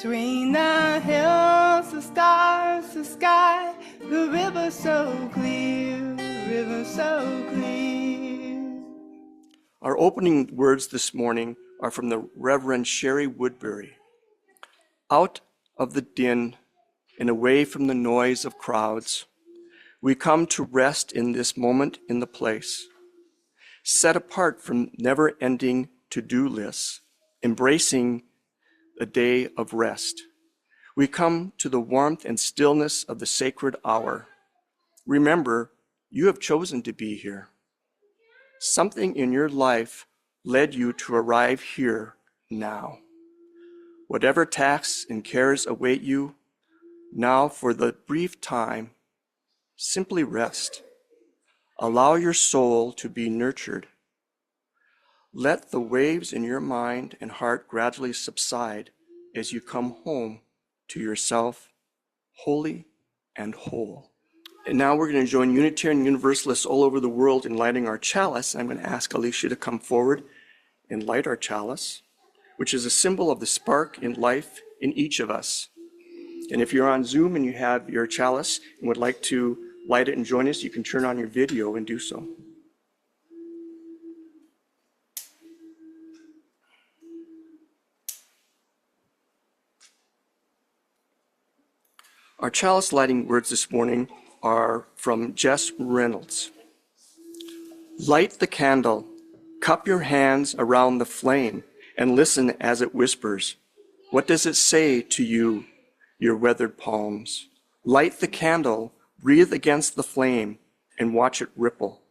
Between the hills, the stars, the sky, the river so clear, river so clear. Our opening words this morning are from the Reverend Sherry Woodbury. Out of the din and away from the noise of crowds, we come to rest in this moment in the place, set apart from never-ending to-do lists, embracing a day of rest. We come to the warmth and stillness of the sacred hour. Remember, you have chosen to be here. Something in your life led you to arrive here now. Whatever tasks and cares await you, now for the brief time, simply rest. Allow your soul to be nurtured. Let the waves in your mind and heart gradually subside as you come home to yourself, holy and whole. And now we're going to join Unitarian Universalists all over the world in lighting our chalice. I'm going to ask Alicia to come forward and light our chalice, which is a symbol of the spark in life in each of us. And if you're on Zoom and you have your chalice and would like to light it and join us, you can turn on your video and do so. Our chalice lighting words this morning are from Jess Reynolds. Light the candle, cup your hands around the flame, and listen as it whispers. What does it say to you, your weathered palms? Light the candle, breathe against the flame, and watch it ripple.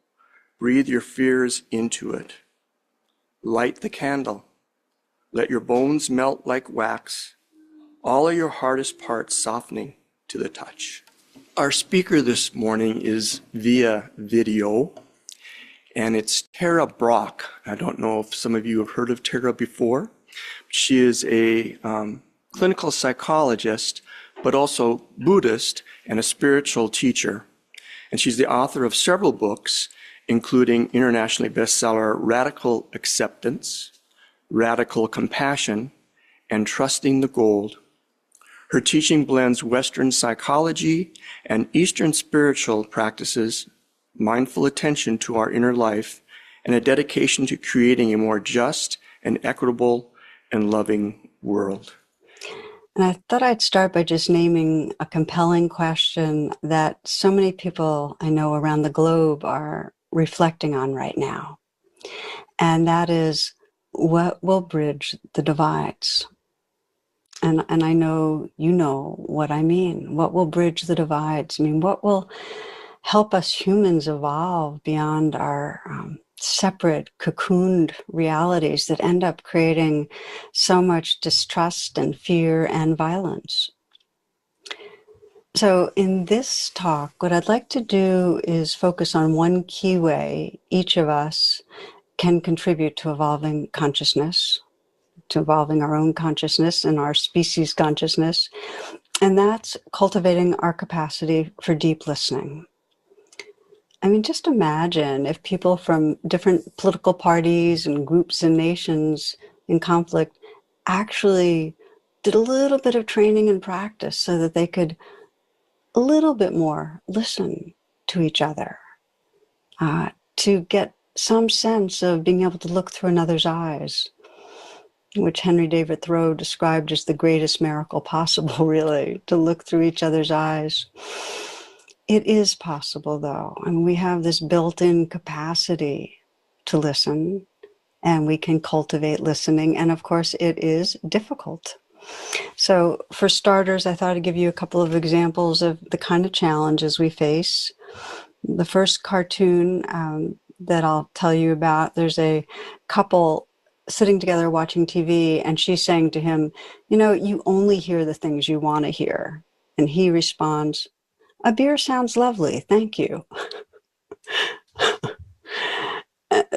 Breathe your fears into it. Light the candle. Let your bones melt like wax, all of your hardest parts softening to the touch. Our speaker this morning is via video, and it's Tara Brach. I don't know if some of you have heard of Tara before. She is a clinical psychologist, but also Buddhist and a spiritual teacher. And she's the author of several books, including internationally bestseller Radical Acceptance, Radical Compassion, and Trusting the Gold. Her teaching blends Western psychology and Eastern spiritual practices, mindful attention to our inner life, and a dedication to creating a more just and equitable and loving world. And I thought I'd start by just naming a compelling question that so many people I know around the globe are reflecting on right now. And that is, what will bridge the divides? And I know you know what I mean. What will bridge the divides? I mean, what will help us humans evolve beyond our separate, cocooned realities that end up creating so much distrust and fear and violence? So in this talk, what I'd like to do is focus on one key way each of us can contribute to evolving consciousness, to evolving our own consciousness and our species' consciousness, and that's cultivating our capacity for deep listening. I mean, just imagine if people from different political parties and groups and nations in conflict actually did a little bit of training and practice so that they could a little bit more listen to each other, to get some sense of being able to look through another's eyes, which Henry David Thoreau described as the greatest miracle possible, really, to look through each other's eyes. It is possible, though, and we have this built-in capacity to listen, and we can cultivate listening, and of course, it is difficult. So, for starters, I thought I'd give you a couple of examples of the kind of challenges we face. The first cartoon that I'll tell you about, there's a couple sitting together watching TV, and she's saying to him, you know, you only hear the things you want to hear. And he responds, a beer sounds lovely, thank you.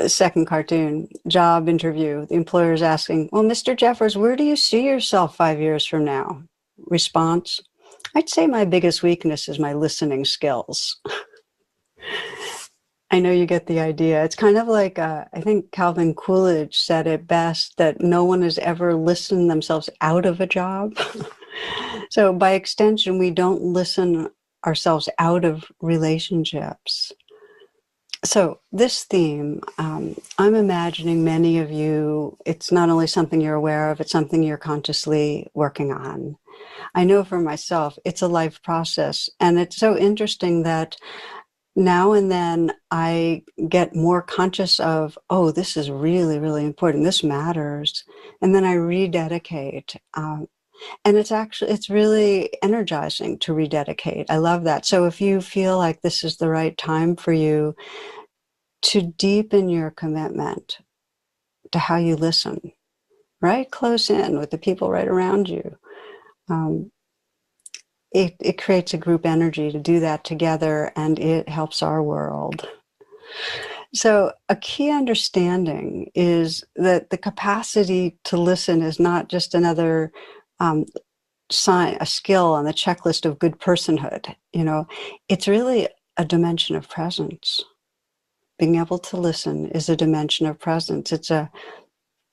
Second cartoon, job interview. The employer is asking, well, Mr. Jeffers, where do you see yourself 5 years from now? Response, I'd say my biggest weakness is my listening skills. I know you get the idea. It's kind of like, I think Calvin Coolidge said it best, that no one has ever listened themselves out of a job. So by extension, we don't listen ourselves out of relationships. So this theme, I'm imagining many of you, it's not only something you're aware of, it's something you're consciously working on. I know for myself, it's a life process. And it's so interesting that now and then I get more conscious of, oh, this is really, really important. This matters. And then I rededicate. And it's really energizing to rededicate. I love that. So if you feel like this is the right time for you to deepen your commitment to how you listen, right close in with the people right around you, um, it creates a group energy to do that together, and it helps our world. So a key understanding is that the capacity to listen is not just another sign, a skill on the checklist of good personhood. It's really a dimension of presence. Being able to listen is a dimension of presence. It's a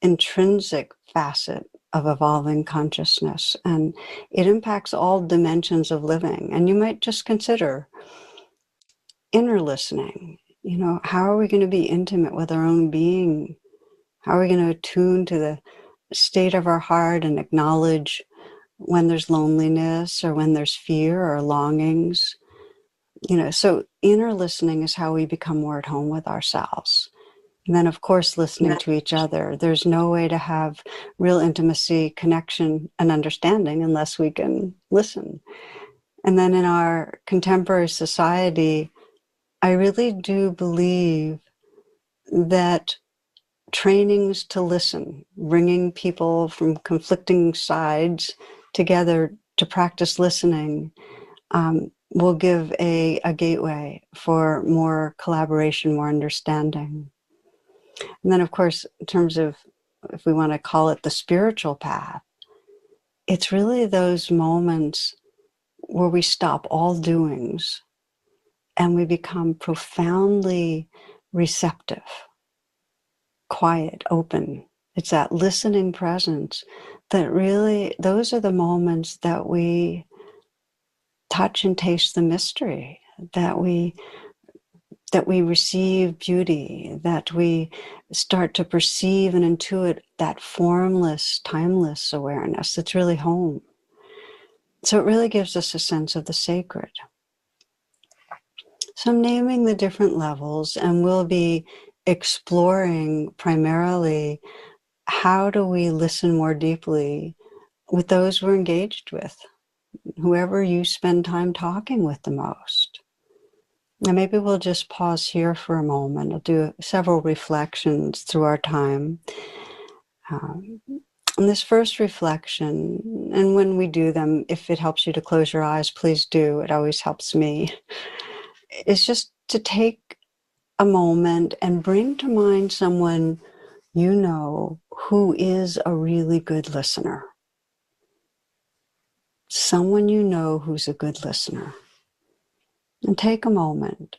intrinsic facet of evolving consciousness, and it impacts all dimensions of living. And you might just consider inner listening. How are we going to be intimate with our own being? How are we going to attune to the state of our heart and acknowledge when there's loneliness or when there's fear or longings? So inner listening is how we become more at home with ourselves. And then, of course, listening to each other. There's no way to have real intimacy, connection, and understanding unless we can listen. And then in our contemporary society, I really do believe that trainings to listen, bringing people from conflicting sides together to practice listening, will give a gateway for more collaboration, more understanding. And then, of course, in terms of, if we want to call it the spiritual path, it's really those moments where we stop all doings and we become profoundly receptive, quiet, open. It's that listening presence that really, those are the moments that we touch and taste the mystery, that we receive beauty, that we start to perceive and intuit that formless, timeless awareness that's really home. So it really gives us a sense of the sacred. So I'm naming the different levels, and we'll be exploring primarily how do we listen more deeply with those we're engaged with, whoever you spend time talking with the most. And maybe we'll just pause here for a moment. I'll do several reflections through our time. And this first reflection, and when we do them, if it helps you to close your eyes, please do. It always helps me. Is just to take a moment and bring to mind someone you know who is a really good listener. Someone you know who's a good listener. And take a moment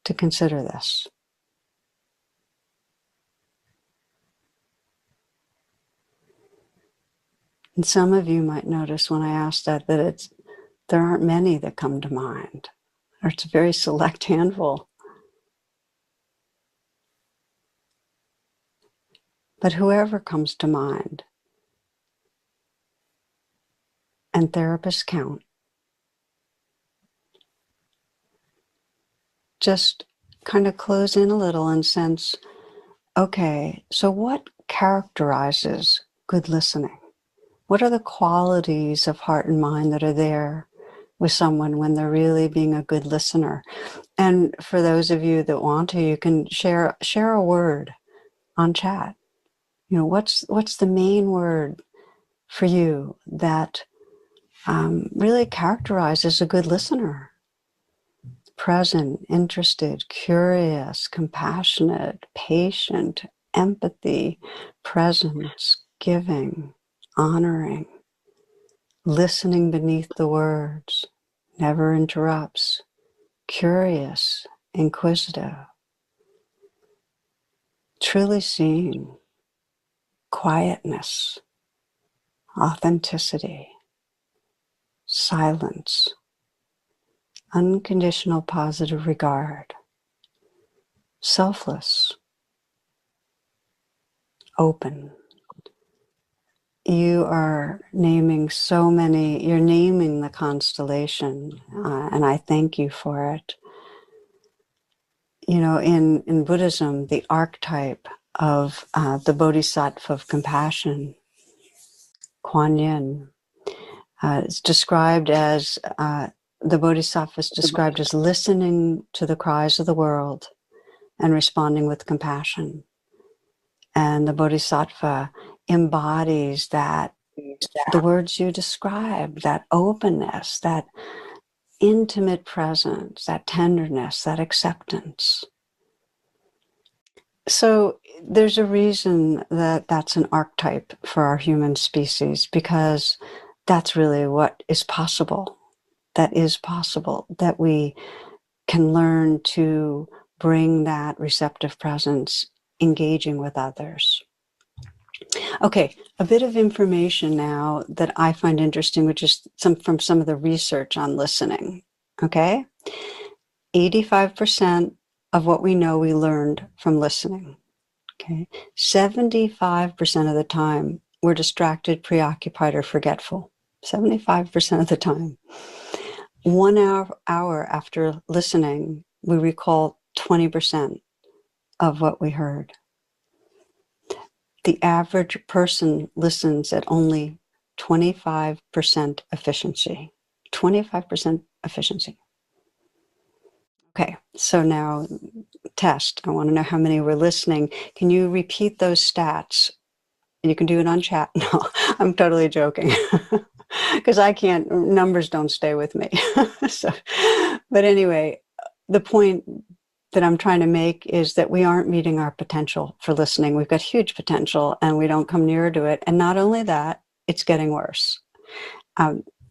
to consider this. And some of you might notice when I ask that there aren't many that come to mind, or it's a very select handful. But whoever comes to mind, and therapists count, just kind of close in a little and sense, okay, so what characterizes good listening? What are the qualities of heart and mind that are there with someone when they're really being a good listener? And for those of you that want to, you can share a word on chat. What's the main word for you that really characterizes a good listener? Present, interested, curious, compassionate, patient, empathy, presence, giving, honoring, listening beneath the words, never interrupts, curious, inquisitive, truly seeing quietness, authenticity, silence, unconditional positive regard, selfless, open. You are naming so many, you're naming the constellation, and I thank you for it. You know, in Buddhism, the archetype of the bodhisattva of compassion, Kuan Yin, is described as, the bodhisattva is described as listening to the cries of the world and responding with compassion. And the bodhisattva embodies that, the words you describe, that openness, that intimate presence, that tenderness, that acceptance. So there's a reason that that's an archetype for our human species, because that's really what is possible. That is possible, that we can learn to bring that receptive presence, engaging with others. Okay, a bit of information now that I find interesting, which is from some of the research on listening. Okay, 85% of what we know we learned from listening. Okay, 75% of the time we're distracted, preoccupied, or forgetful. 75% of the time. 1 hour after listening, we recall 20% of what we heard. The average person listens at only 25% efficiency. 25% efficiency. Okay, so now test. I want to know how many were listening. Can you repeat those stats? You can do it on chat. No, I'm totally joking. Because I can't, numbers don't stay with me. But anyway, the point that I'm trying to make is that we aren't meeting our potential for listening. We've got huge potential and we don't come nearer to it. And not only that, it's getting worse.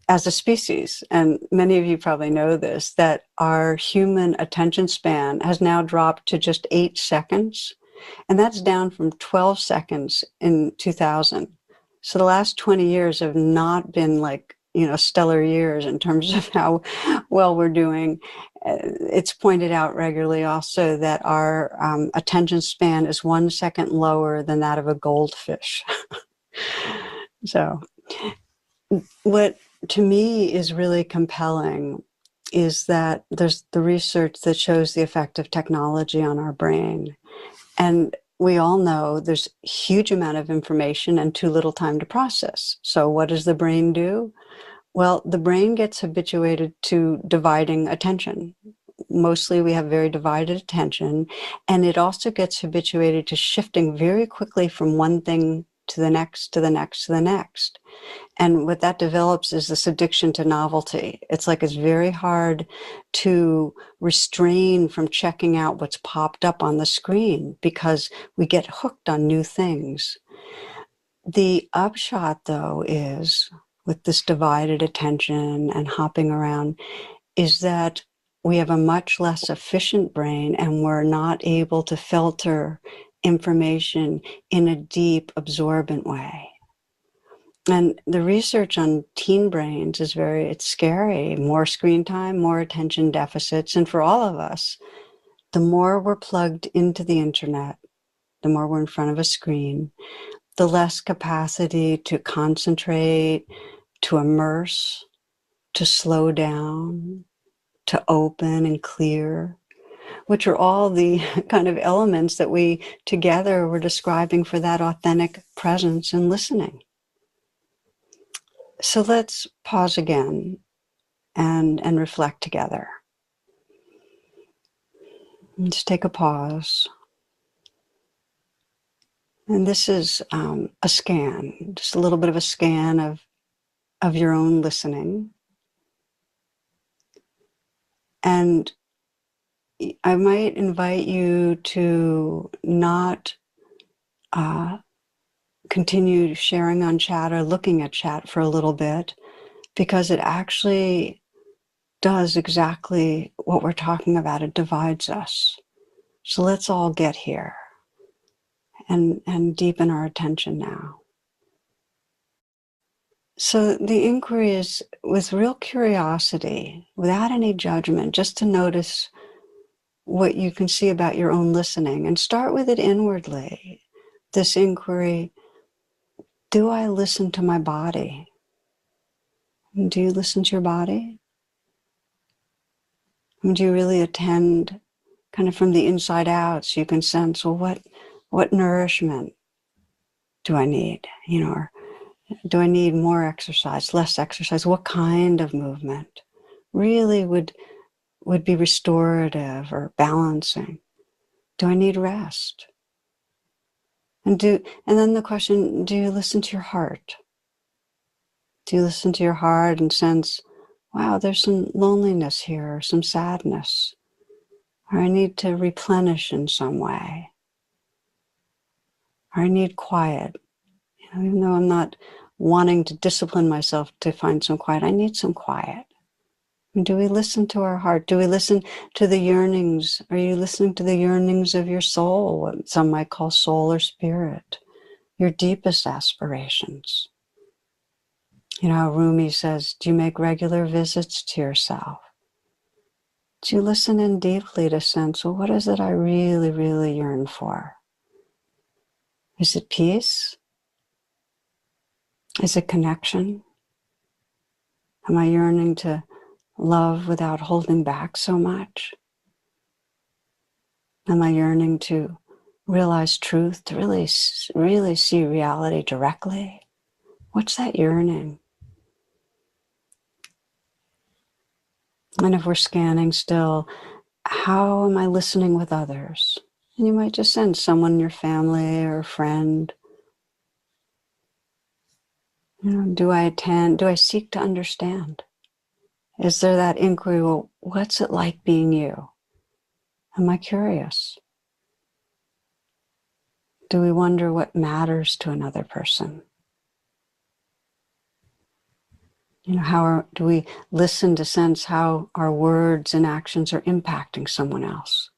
As a species, and many of you probably know this, that our human attention span has now dropped to just 8 seconds. And that's down from 12 seconds in 2000. So the last 20 years have not been like, stellar years in terms of how well we're doing. It's pointed out regularly also that our attention span is 1 second lower than that of a goldfish. So what to me is really compelling is that there's the research that shows the effect of technology on our brain. And we all know there's a huge amount of information and too little time to process. So what does the brain do? Well, the brain gets habituated to dividing attention. Mostly we have very divided attention, and it also gets habituated to shifting very quickly from one thing to the next, to the next, to the next. And what that develops is this addiction to novelty. It's like it's very hard to restrain from checking out what's popped up on the screen because we get hooked on new things. The upshot, though, is with this divided attention and hopping around, is that we have a much less efficient brain and we're not able to filter information in a deep, absorbent way. And the research on teen brains is it's scary. More screen time, more attention deficits. And for all of us, the more we're plugged into the internet, the more we're in front of a screen, the less capacity to concentrate, to immerse, to slow down, to open and clear, which are all the kind of elements that we together were describing for that authentic presence and listening. So let's pause again and reflect together. Let's take a pause. And this is a scan, just a little bit of a scan of your own listening. And I might invite you to not continue sharing on chat or looking at chat for a little bit, because it actually does exactly what we're talking about. It divides us. So let's all get here. and deepen our attention now. So the inquiry is with real curiosity, without any judgment, just to notice what you can see about your own listening, and start with it inwardly. This inquiry, do I listen to my body? Do you listen to your body? And do you really attend kind of from the inside out, so you can sense, well, what nourishment do I need? Or do I need more exercise, less exercise? What kind of movement really would be restorative or balancing? Do I need rest? And then the question, do you listen to your heart? Do you listen to your heart and sense, wow, there's some loneliness here, or some sadness, or I need to replenish in some way, or I need quiet. Even though I'm not wanting to discipline myself to find some quiet, I need some quiet. And do we listen to our heart? Do we listen to the yearnings? Are you listening to the yearnings of your soul, what some might call soul or spirit, your deepest aspirations? Rumi says, do you make regular visits to yourself? Do you listen in deeply to sense, well, what is it I really, really yearn for? Is it peace? Is it connection? Am I yearning to love without holding back so much? Am I yearning to realize truth, to really, really see reality directly? What's that yearning? And if we're scanning still, how am I listening with others? And you might just sense someone in your family or a friend. Do I attend? Do I seek to understand? Is there that inquiry, well, what's it like being you? Am I curious? Do we wonder what matters to another person? Do we listen to sense how our words and actions are impacting someone else?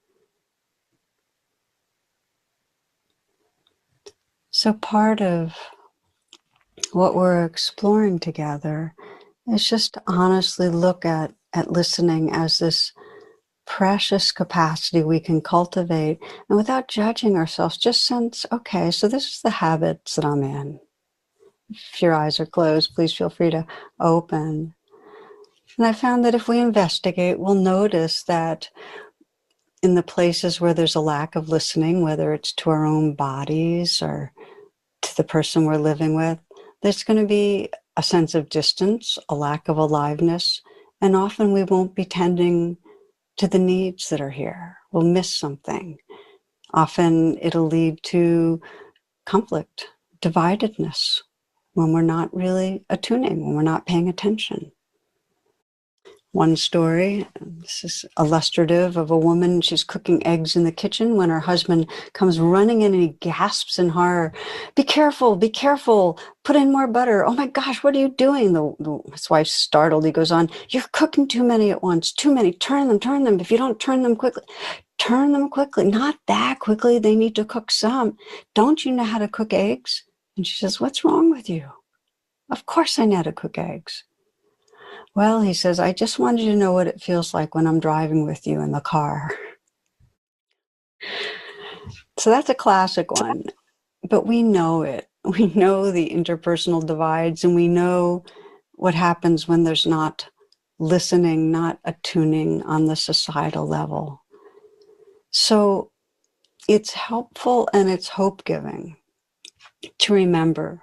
So part of what we're exploring together is just to honestly look at listening as this precious capacity we can cultivate, and without judging ourselves, just sense, okay, so this is the habits that I'm in. If your eyes are closed, please feel free to open. And I found that if we investigate, we'll notice that in the places where there's a lack of listening, whether it's to our own bodies or to the person we're living with, there's going to be a sense of distance, a lack of aliveness, and often we won't be tending to the needs that are here. We'll miss something. Often it'll lead to conflict, dividedness, when we're not really attuning, when we're not paying attention. One story, this is illustrative of a woman, she's cooking eggs in the kitchen when her husband comes running in and he gasps in horror, be careful, put in more butter. Oh my gosh, what are you doing? His wife's startled. He goes on, you're cooking too many at once, too many, turn them. If you don't turn them quickly, not that quickly, they need to cook some. Don't you know how to cook eggs? And she says, what's wrong with you? Of course I know how to cook eggs. Well, he says, I just wanted you to know what it feels like when I'm driving with you in the car. So that's a classic one, but we know it. We know the interpersonal divides, and we know what happens when there's not listening, not attuning on the societal level. So it's helpful and it's hope-giving to remember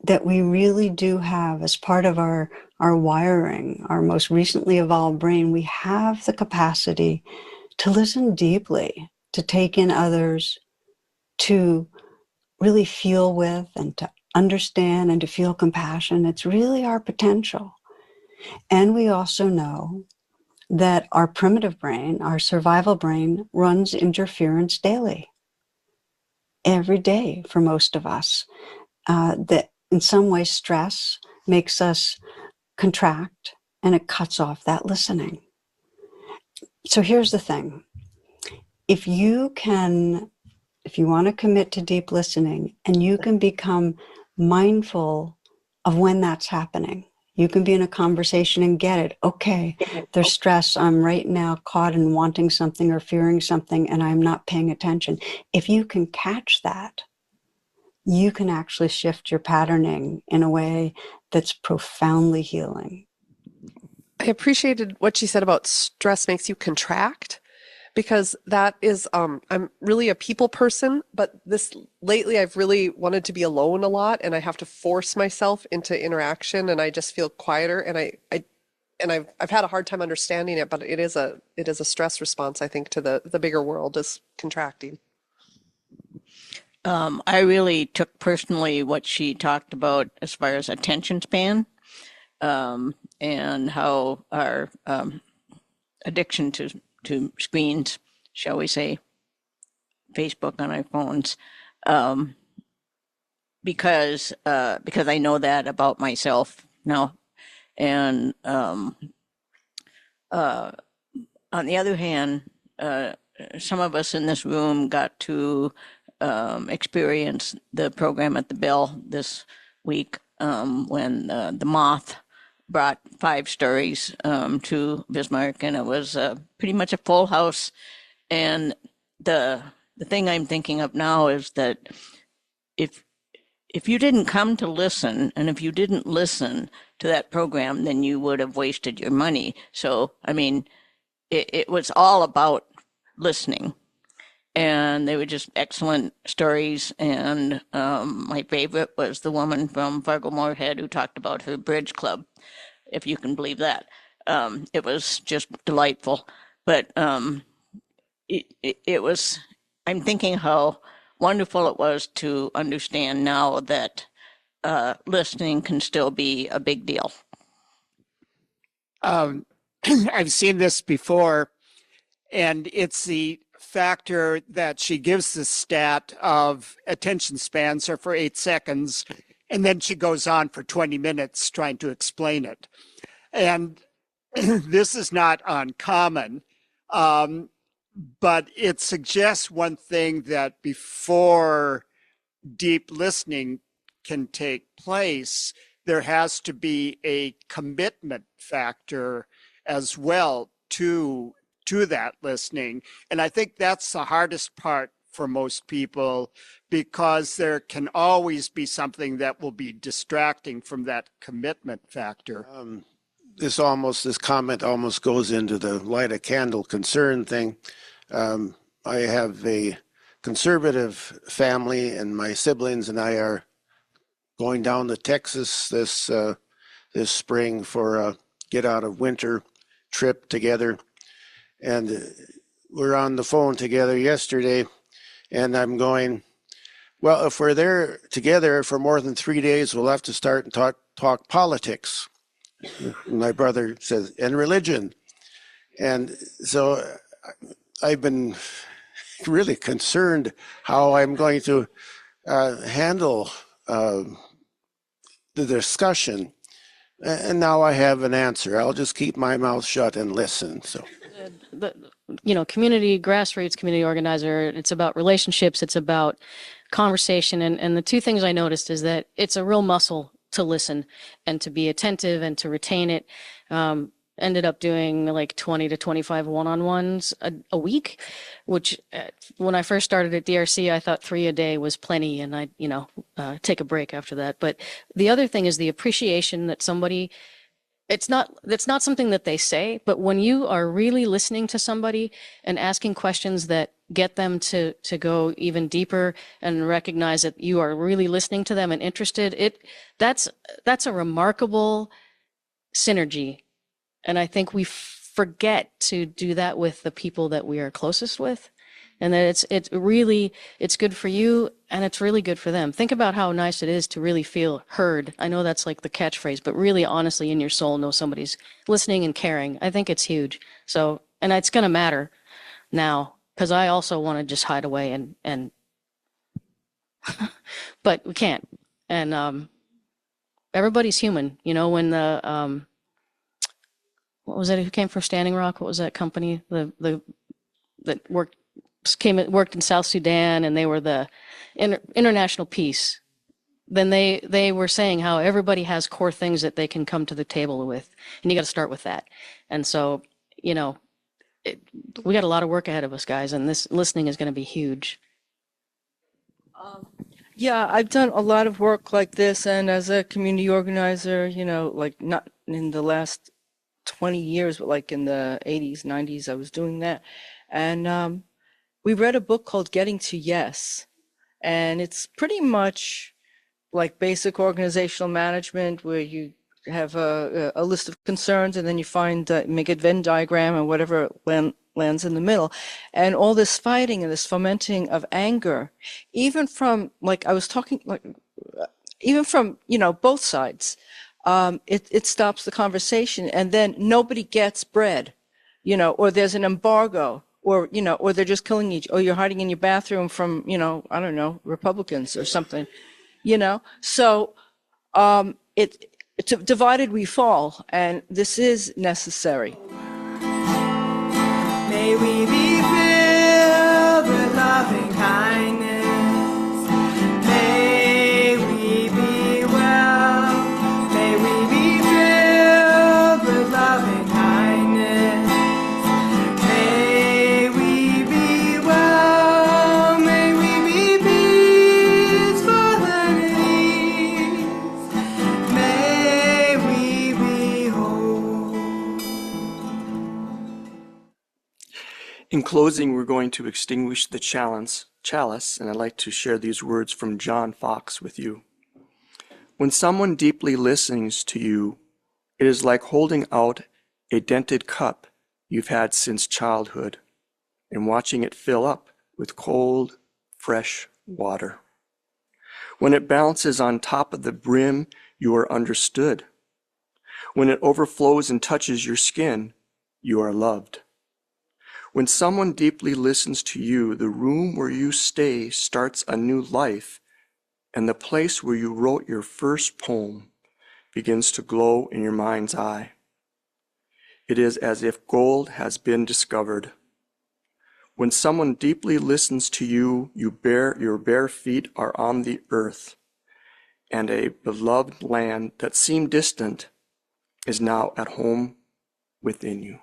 that we really do have, as part of our wiring, our most recently evolved brain, we have the capacity to listen deeply, to take in others, to really feel with and to understand and to feel compassion. It's really our potential. And we also know that our primitive brain, our survival brain, runs interference daily, every day for most of us. That in some way stress makes us contract and it cuts off that listening. So here's the thing. If you can if you want to commit to deep listening, and you can become mindful of when that's happening. You can be in a conversation and get it. Okay, there's stress. I'm right now caught in wanting something or fearing something, and I'm not paying attention. If you can catch that, you can actually shift your patterning in a way that's profoundly healing. I appreciated what she said about stress makes you contract, because that is, I'm really a people person, but lately I've really wanted to be alone a lot, and I have to force myself into interaction, and I just feel quieter, and I've had a hard time understanding it, but it is a stress response, I think, to the bigger world is contracting. I really took personally what she talked about as far as attention span, and how our addiction to screens, shall we say, Facebook on our phones, because I know that about myself now, and on the other hand, some of us in this room got to experience the program at the Bell this week, when the Moth brought 5 stories to Bismarck, and it was pretty much a full house. And the thing I'm thinking of now is that if you didn't come to listen, and if you didn't listen to that program, then you would have wasted your money. So, I mean, it was all about listening. And they were just excellent stories. And my favorite was the woman from Fargo Moorhead who talked about her bridge club, if you can believe that. It was just delightful. But it was, I'm thinking how wonderful it was to understand now that listening can still be a big deal. I've seen this before, and it's the factor that she gives the stat of attention spans are for 8 seconds, and then she goes on for 20 minutes trying to explain it. And this is not uncommon, but it suggests one thing, that before deep listening can take place, there has to be a commitment factor as well to that listening. And I think that's the hardest part for most people, because there can always be something that will be distracting from that commitment factor. This comment almost goes into the light a candle concern thing. I have a conservative family, and my siblings and I are going down to Texas this spring for a get out of winter trip together. And we're on the phone together yesterday, and I'm going, well, if we're there together for more than 3 days, we'll have to start and talk politics. My brother says, and religion. And so I've been really concerned how I'm going to handle the discussion. And now I have an answer. I'll just keep my mouth shut and listen. So, community, grassroots community organizer, it's about relationships, it's about conversation. And the two things I noticed is that it's a real muscle to listen and to be attentive and to retain it. Ended up doing like 20 to 25 one-on-ones a week, which when I first started at DRC, I thought 3 a day was plenty, and I'd, take a break after that. But the other thing is the appreciation that somebody, that's not something that they say, but when you are really listening to somebody and asking questions that get them to go even deeper and recognize that you are really listening to them and interested, that's a remarkable synergy. And I think we forget to do that with the people that we are closest with. And that it's good for you, and it's really good for them. Think about how nice it is to really feel heard. I know that's like the catchphrase, but really honestly in your soul know somebody's listening and caring. I think it's huge. So, and it's going to matter now, because I also want to just hide away and but we can't. And everybody's human. When the what was it? Who came from Standing Rock? What was that company? That worked worked in South Sudan, and they were the international peace. Then they were saying how everybody has core things that they can come to the table with, and you got to start with that. And so, you know, we got a lot of work ahead of us, guys, and this listening is going to be huge. Yeah, I've done a lot of work like this, and as a community organizer, you know, like not in the last 20 years, but like in the 80s, 90s, I was doing that. And we read a book called Getting to Yes, and it's pretty much like basic organizational management, where you have a list of concerns, and then you find, make a Venn diagram and whatever lands in the middle. And all this fighting and this fomenting of anger, even from, like I was talking, like even from, you know, both sides, it stops the conversation, and then nobody gets bread, you know, or there's an embargo, or, you know, or they're just killing or you're hiding in your bathroom from, you know, I don't know, Republicans or something, you know. So it's divided we fall, and this is necessary. May we be filled with loving kindness. May we be well. May we be filled with loving kindness. May we be well. May we be peaceful and at ease. May we be whole. In closing, we're going to extinguish the chalice, and I'd like to share these words from John Fox with you. When someone deeply listens to you, it is like holding out a dented cup you've had since childhood and watching it fill up with cold, fresh water. When it bounces on top of the brim, you are understood. When it overflows and touches your skin, you are loved. When someone deeply listens to you, the room where you stay starts a new life, and the place where you wrote your first poem begins to glow in your mind's eye. It is as if gold has been discovered. When someone deeply listens to you, your bare feet are on the earth, and a beloved land that seemed distant is now at home within you.